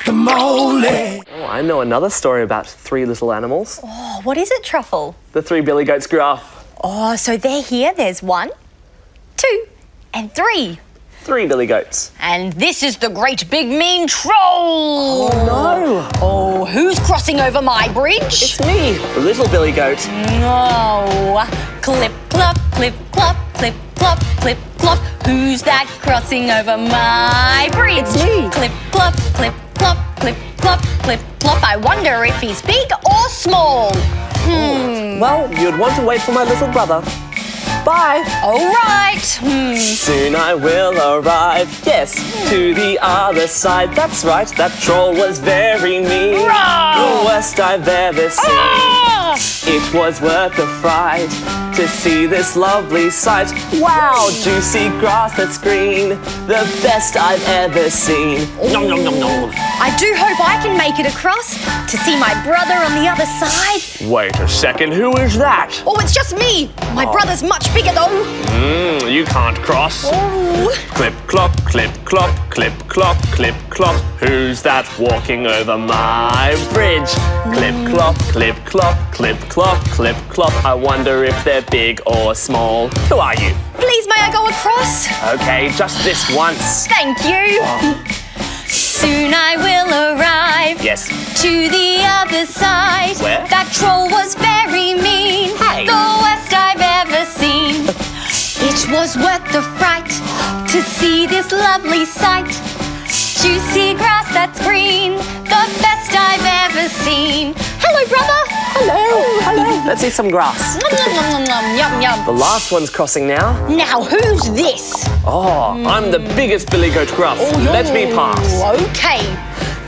Crocamole. Oh, I know another story about three little animals. Oh, what is it, Truffle? The three billy goats Gruff. Oh, so they're here. There's 1, 2, and 3. Three billy goats. And this is the great big mean troll. No! Oh, who's crossing over my bridge? It's me, the little billy goat. No. Clip, clop, clip, clop, clip, clop, clip, clop. Who's that crossing over my bridge? It's me. Clip, clop, clip, clop, clip, clop, clip, clop. I wonder if he's big or small. Well, you'd want to wait for my little brother. Bye. All right. Soon I will arrive, yes, to the other side. That's right, that troll was very mean. The worst I've ever seen. It was worth the fright to see this lovely sight. Wow, juicy grass that's green, the best I've ever seen. Nom nom nom nom. I do hope I can make it across to see my brother on the other side. Wait a second, who is that? Oh, it's just me. My brother's much bigger though. You can't cross. Oh. Clip clop, clip clop, clip clop, clip clop. Who's that walking over my bridge? Clip clop, clip clop, clip clop, clip clop. I wonder if they're big or small. Who are you? Please, may I go across? Okay, just this once. Thank you. Soon I will arrive. Yes. To the other side. Where? That troll was very mean. Hey. The worst I've ever seen. It was worth the fright to see this lovely sight. Juicy grass that's green, the best I've ever seen. Hello, brother. Hello, hello. Let's eat some grass. Nom, nom, nom, nom, nom. Yum, yum. The last one's crossing now. Now, who's this? Oh, I'm the biggest billy goat Gruff. Let me pass. Okay.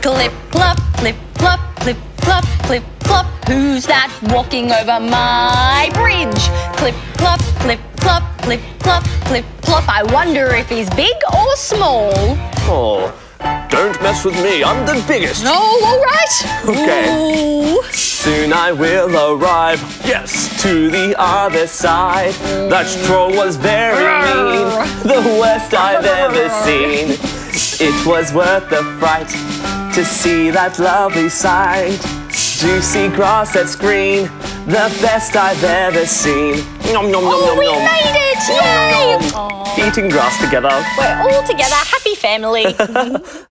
Clip, clop, clip, clop, clip, clop, clip, clop. Who's that walking over my bridge? Clip, clop, clip, clop, clip, clop, clip, clop. I wonder if he's big or small. Oh, don't mess with me. I'm the biggest. No, all right. Okay. Ooh. Soon I will arrive, yes, to the other side. That troll was very mean, the worst I've ever seen. It was worth the fright to see that lovely sight. Juicy grass that's green, the best I've ever seen. Nom nom nom nom nom. We made it! Yay! Eating grass together. We're all together, happy family.